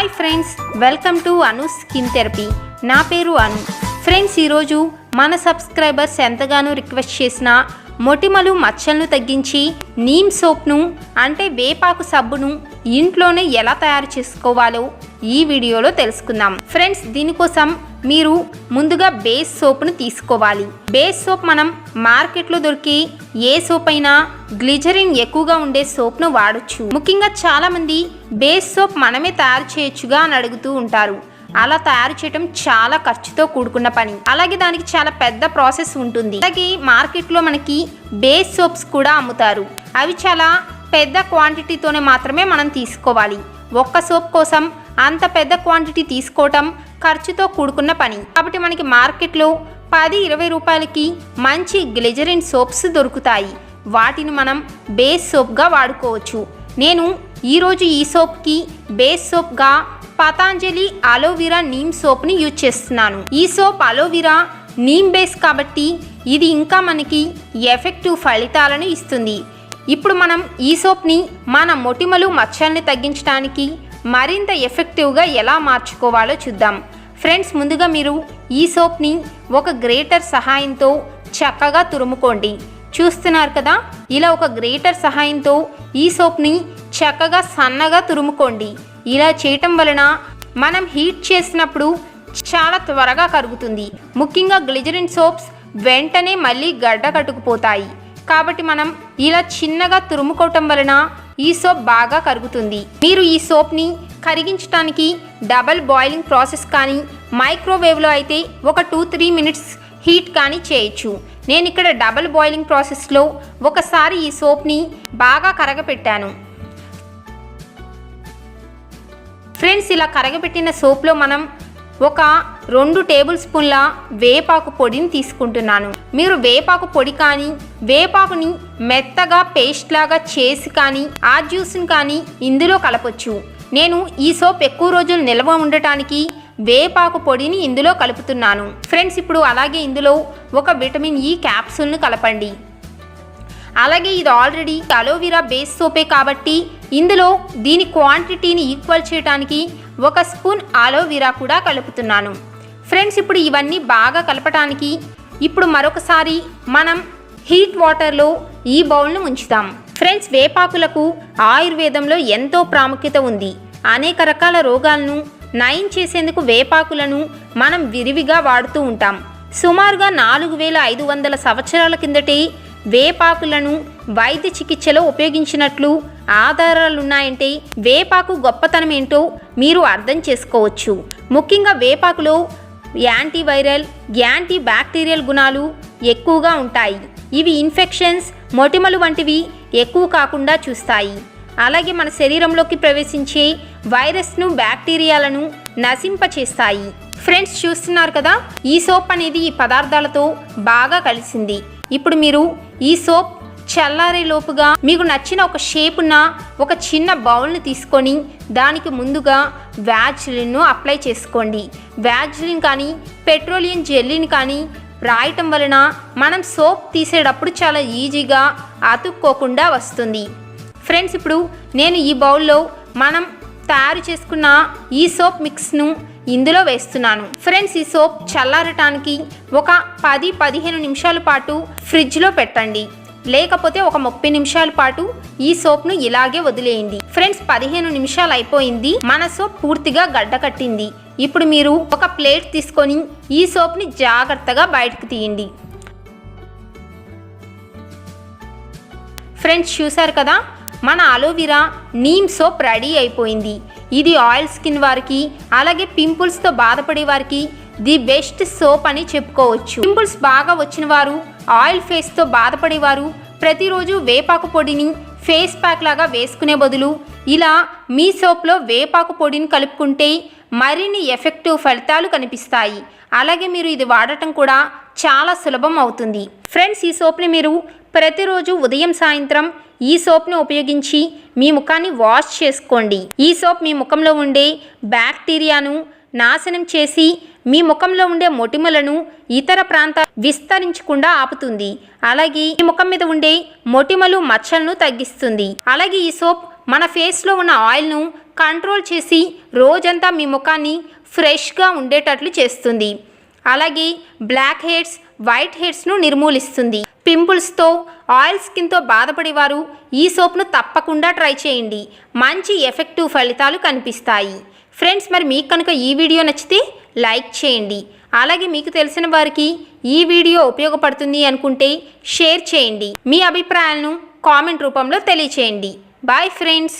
Hi friends, welcome to Anu skin therapy. నా పేరు అను. Friends, ఈరోజు మన సబ్స్క్రైబర్స్ ఎంతగానో రిక్వెస్ట్ చేసిన మొటిమలు మచ్చలను తగ్గించి నీమ్ సోప్ను అంటే వేపాకు సబ్బును ఇంట్లోనే ఎలా తయారు చేసుకోవాలో ఈ వీడియోలో తెలుసుకుందాం. ఫ్రెండ్స్, దీనికోసం మీరు ముందుగా బేస్ సోప్ను తీసుకోవాలి. బేస్ సోప్ మనం మార్కెట్లో దొరికి ఏ సోప్ అయినా గ్లిజరిన్ ఎక్కువగా ఉండే సోప్ను వాడొచ్చు. ముఖ్యంగా చాలామంది బేస్ సోప్ మనమే తయారు చేయొచ్చుగా అని అడుగుతూ ఉంటారు. అలా తయారు చేయడం చాలా ఖర్చుతో కూడుకున్న పని, అలాగే దానికి చాలా పెద్ద ప్రాసెస్ ఉంటుంది. అలాగే మార్కెట్లో మనకి బేస్ సోప్స్ కూడా అమ్ముతారు. అవి చాలా పెద్ద క్వాంటిటీతోనే మాత్రమే మనం తీసుకోవాలి. ఒక్క సోప్ కోసం అంత పెద్ద క్వాంటిటీ తీసుకోవటం ఖర్చుతో కూడుకున్న పని. కాబట్టి మనకి మార్కెట్లో 10-20 రూపాయలకి మంచి గ్లిజరిన్ సోప్స్ దొరుకుతాయి. వాటిని మనం బేస్ సోప్గా వాడుకోవచ్చు. నేను ఈరోజు ఈ సోప్కి బేస్ సోప్గా పతాంజలి అలోవెరా నీమ్ సోప్ని యూజ్ చేస్తున్నాను. ఈ సోప్ అలోవెరా నీమ్ బేస్ కాబట్టి ఇది ఇంకా మనకి ఎఫెక్టివ్ ఫలితాలను ఇస్తుంది. ఇప్పుడు మనం ఈ సోప్ని మన మొటిమలు మచ్చల్ని తగ్గించడానికి మరింత ఎఫెక్టివ్గా ఎలా మార్చుకోవాలో చూద్దాం. ఫ్రెండ్స్, ముందుగా మీరు ఈ సోప్ని ఒక గ్రేటర్ సహాయంతో చక్కగా తురుముకోండి. చూస్తున్నారు కదా, ఇలా ఒక గ్రేటర్ సహాయంతో ఈ సోప్ని చక్కగా సన్నగా తురుముకోండి. ఇలా చేయటం వలన మనం హీట్ చేసినప్పుడు చాలా త్వరగా కరుగుతుంది. ముఖ్యంగా గ్లిజరిన్ సోప్స్ వెంటనే మళ్ళీ గడ్డ కట్టుకుపోతాయి. కాబట్టి మనం ఇలా చిన్నగా తురుముకోవటం వలన ఈ సోప్ బాగా కరుగుతుంది. మీరు ఈ సోప్ని కరిగించడానికి డబల్ బాయిలింగ్ ప్రాసెస్ కానీ మైక్రోవేవ్లో అయితే ఒక 2-3 మినిట్స్ హీట్ కానీ చేయొచ్చు. నేను ఇక్కడ డబల్ బాయిలింగ్ ప్రాసెస్లో ఒకసారి ఈ సోప్ని బాగా కరగపెట్టాను. ఫ్రెండ్స్, ఇలా కరగబెట్టిన సోప్లో మనం ఒక 2 టేబుల్ స్పూన్ల వేపాకు పొడిని తీసుకుంటున్నాను. మీరు వేపాకు పొడి కానీ వేపాకుని మెత్తగా పేస్ట్ లాగా చేసి కానీ ఆ జ్యూస్ని కానీ ఇందులో కలపొచ్చు. నేను ఈ సోప్ ఎక్కువ రోజులు నిల్వ ఉండటానికి వేపాకు పొడిని ఇందులో కలుపుతున్నాను. ఫ్రెండ్స్, ఇప్పుడు అలాగే ఇందులో ఒక విటమిన్ ఈ క్యాప్సూల్ని కలపండి. అలాగే ఇది ఆల్రెడీ అలోవెరా బేస్ సోపే కాబట్టి ఇందులో దీని క్వాంటిటీని ఈక్వల్ చేయడానికి 1 స్పూన్ అలోవెరా కూడా కలుపుతున్నాను. ఫ్రెండ్స్, ఇప్పుడు ఇవన్నీ బాగా కలపటానికి ఇప్పుడు మరొకసారి మనం హీట్ వాటర్లో ఈ బౌల్ను ఉంచుతాం. ఫ్రెండ్స్, వేపాకులకు ఆయుర్వేదంలో ఎంతో ప్రాముఖ్యత ఉంది. అనేక రకాల రోగాలను నయం చేసేందుకు వేపాకులను మనం విరివిగా వాడుతూ ఉంటాం. సుమారుగా 4500 సంవత్సరాల కిందటే వేపాకులను వైద్య చికిత్సలో ఉపయోగించినట్లు ఆధారాలున్నాయంటే వేపాకు గొప్పతనం ఏంటో మీరు అర్థం చేసుకోవచ్చు. ముఖ్యంగా వేపాకులో యాంటీవైరల్, యాంటీ బ్యాక్టీరియల్ గుణాలు ఎక్కువగా ఉంటాయి. ఇవి ఇన్ఫెక్షన్స్, మొటిమలు వంటివి ఎక్కువ కాకుండా చూస్తాయి. అలాగే మన శరీరంలోకి ప్రవేశించే వైరస్ను, బ్యాక్టీరియాలను నశింపచేస్తాయి. ఫ్రెండ్స్, చూస్తున్నారు కదా, ఈ సోప్ అనేది ఈ పదార్థాలతో బాగా కలిసింది. ఇప్పుడు మీరు ఈ సోప్ చల్లారే లోపుగా మీకు నచ్చిన ఒక షేప్ ఉన్న ఒక చిన్న బౌల్ని తీసుకొని దానికి ముందుగా వ్యాజ్లిన్ను అప్లై చేసుకోండి. వ్యాజ్లిన్ కానీ పెట్రోలియం జెల్లీని కానీ రాయటం వలన మనం సోప్ తీసేటప్పుడు చాలా ఈజీగా అతుక్కోకుండా వస్తుంది. ఫ్రెండ్స్, ఇప్పుడు నేను ఈ బౌల్లో మనం తయారు చేసుకున్న ఈ సోప్ మిక్స్ను ఇందులో వేస్తున్నాను. ఫ్రెండ్స్, ఈ సోప్ చల్లారటానికి ఒక 10-15 నిమిషాల పాటు ఫ్రిడ్జ్లో పెట్టండి. లేకపోతే ఒక 30 నిమిషాల పాటు ఈ సోప్ను ఇలాగే వదిలేయండి. ఫ్రెండ్స్, 15 నిమిషాలు అయిపోయింది. మన సోప్ పూర్తిగా గడ్డ కట్టింది. ఇప్పుడు మీరు ఒక ప్లేట్ తీసుకొని ఈ సోప్ని జాగ్రత్తగా బయటకు తీయండి. ఫ్రెండ్స్, చూసారు కదా, మన అలోవెరా నీమ్ సోప్ రెడీ అయిపోయింది. ఇది ఆయిల్ స్కిన్ వారికి, అలాగే పింపుల్స్తో బాధపడే వారికి ది బెస్ట్ సోప్ అని చెప్పుకోవచ్చు. పింపుల్స్ బాగా వచ్చిన వారు, ఆయిల్ ఫేస్తో బాధపడేవారు ప్రతిరోజు వేపాకు పొడిని ఫేస్ ప్యాక్ లాగా వేసుకునే బదులు ఇలా మీ సోప్లో వేపాకు పొడిని కలుపుకుంటే మరిన్ని ఎఫెక్టివ్ ఫలితాలు కనిపిస్తాయి. అలాగే మీరు ఇది వాడటం కూడా చాలా సులభం అవుతుంది. ఫ్రెండ్స్, ఈ సోప్ని మీరు ప్రతిరోజు ఉదయం సాయంత్రం ఈ సోప్ను ఉపయోగించి మీ ముఖాన్ని వాష్ చేసుకోండి. ఈ సోప్ మీ ముఖంలో ఉండే బ్యాక్టీరియాను నాశనం చేసి మీ ముఖంలో ఉండే మొటిమలను ఇతర ప్రాంతాలు విస్తరించకుండా ఆపుతుంది. అలాగే ఈ ముఖం మీద ఉండే మొటిమలు, మచ్చలను తగ్గిస్తుంది. అలాగే ఈ సోప్ మన ఫేస్లో ఉన్న ఆయిల్ను కంట్రోల్ చేసి రోజంతా మీ ముఖాన్ని ఫ్రెష్గా ఉండేటట్లు చేస్తుంది. అలాగే బ్లాక్ హెడ్స్, వైట్ హెడ్స్ను నిర్మూలిస్తుంది. పింపుల్స్తో, ఆయిల్ స్కిన్తో బాధపడేవారు ఈ సోప్ను తప్పకుండా ట్రై చేయండి. మంచి ఎఫెక్టివ్ ఫలితాలు కనిపిస్తాయి. ఫ్రెండ్స్, మరి మీకు కనుక ఈ వీడియో నచ్చితే లైక్ చేయండి. అలాగే మీకు తెలిసిన వారికి ఈ వీడియో ఉపయోగపడుతుంది అనుకుంటే షేర్ చేయండి. మీ అభిప్రాయాలను కామెంట్ రూపంలో తెలియచేయండి. Bye friends.